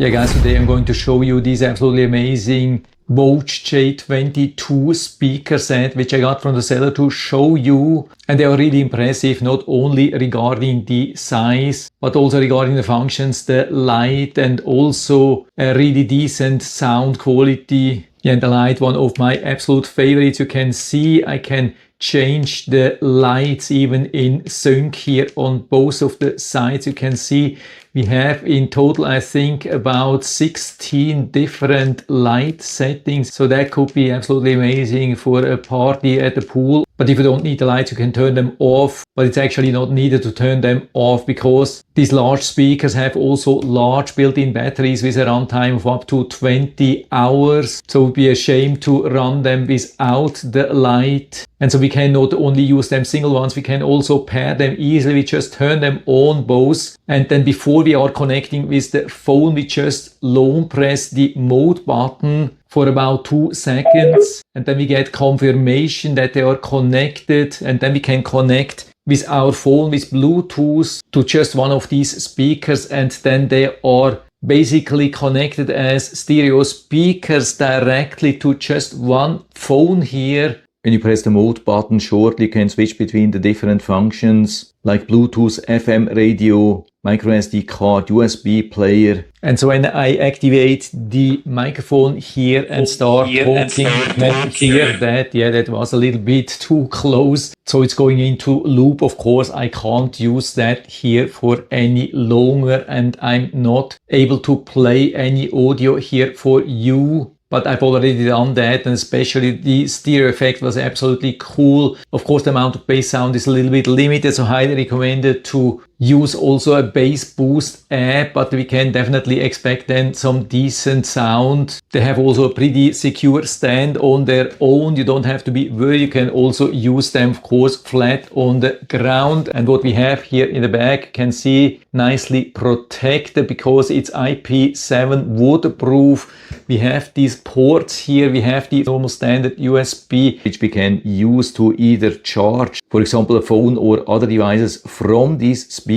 Yeah guys, today I'm going to show you this absolutely amazing VOCH J22 speaker set which I got from the seller to show you, and they are really impressive, not only regarding the size but also regarding the functions, the light, and also a really decent sound quality. Yeah, and the light, one of my absolute favorites. You can see I can change the lights even in sync here on both of the sides. You can see we have in total, I think, about 16 different light settings. So that could be absolutely amazing for a party at the pool. But if you don't need the lights, you can turn them off. But it's actually not needed to turn them off because these large speakers have also large built-in batteries with a runtime of up to 20 hours. So it would be a shame to run them without the light. And so we can not only use them single ones, we can also pair them easily. We just turn them on both. And then before we are connecting with the phone, we just long press the mode button for about 2 seconds. And then we get confirmation that they are connected. And then we can connect with our phone with Bluetooth to just one of these speakers. And then they are basically connected as stereo speakers directly to just one phone here. When you press the mode button shortly, you can switch between the different functions like Bluetooth, FM radio, micro SD card, USB player. And so when I activate the microphone here and start talking, you hear that, yeah, that was a little bit too close. So it's going into loop. Of course, I can't use that here for any longer, and I'm not able to play any audio here for you. But I've already done that, and especially the stereo effect was absolutely cool. Of course, the amount of bass sound is a little bit limited, so highly recommended to use also a bass boost app, but we can definitely expect then some decent sound. They have also a pretty secure stand on their own. You don't have to be worried. You can also use them, of course, flat on the ground. And what we have here in the back, you can see nicely protected because it's IP7 waterproof. We have these ports here. We have the normal standard USB, which we can use to either charge, for example, a phone or other devices from these speakers.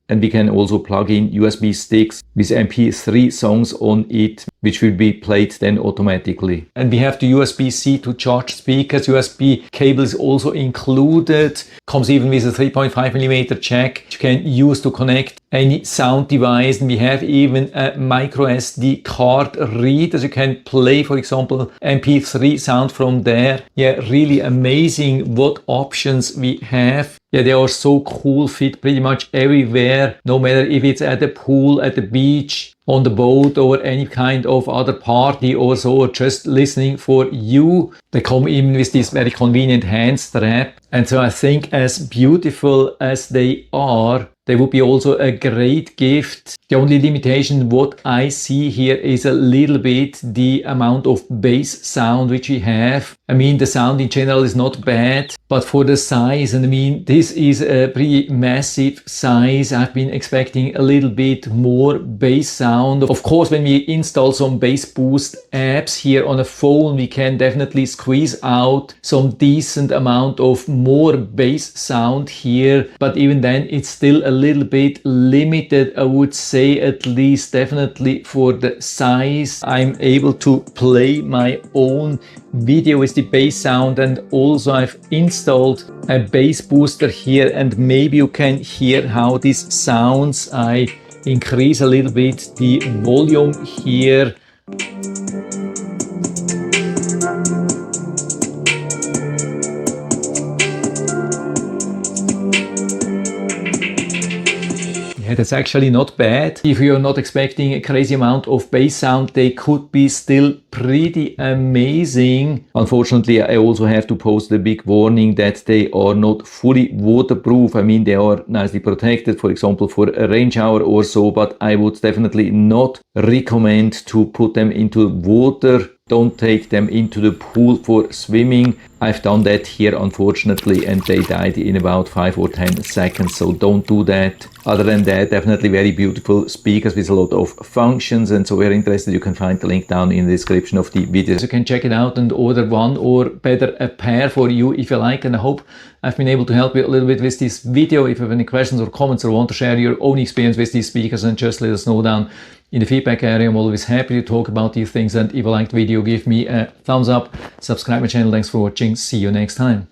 And we can also plug in USB sticks with MP3 songs on it, which will be played then automatically. And we have the USB-C to charge speakers. USB cable is also included. Comes even with a 3.5mm jack, which you can use to connect any sound device. And we have even a micro SD card reader. You can play, for example, MP3 sound from there. Yeah, really amazing what options we have. Yeah, they are so cool, fit pretty much everywhere, no matter if it's at the pool, at the beach, on the boat, or any kind of other party or so, or just listening for you. They come in with this very convenient hand strap. And so I think as beautiful as they are, they would be also a great gift. The only limitation what I see here is a little bit the amount of bass sound which we have. I mean, the sound in general is not bad, but for the size, and I mean, this is a pretty massive size. I've been expecting a little bit more bass sound. Of course, when we install some bass boost apps here on a phone, we can definitely squeeze out some decent amount of more bass sound here. But even then, it's still a little bit limited, I would say, at least definitely for the size. I'm able to play my own video with the bass sound, and also I've installed a bass booster here, and maybe you can hear how this sounds. I increase a little bit the volume here. Yeah, that's actually not bad. If you're not expecting a crazy amount of bass sound, they could be still pretty amazing. Unfortunately, I also have to post a big warning that they are not fully waterproof. I mean, they are nicely protected, for example, for a rain shower or so, but I would definitely not recommend to put them into water. Don't take them into the pool for swimming. I've done that here, unfortunately, and they died in about 5 or 10 seconds, so don't do that. Other than that, definitely very beautiful speakers with a lot of functions, and so if you're interested, you can find the link down in the description of the video. So you can check it out and order one or better a pair for you if you like, and I hope I've been able to help you a little bit with this video. If you have any questions or comments or want to share your own experience with these speakers, then just let us know down in the feedback area. I'm always happy to talk about these things, and if you liked the video, give me a thumbs up, subscribe my channel. Thanks for watching. See you next time.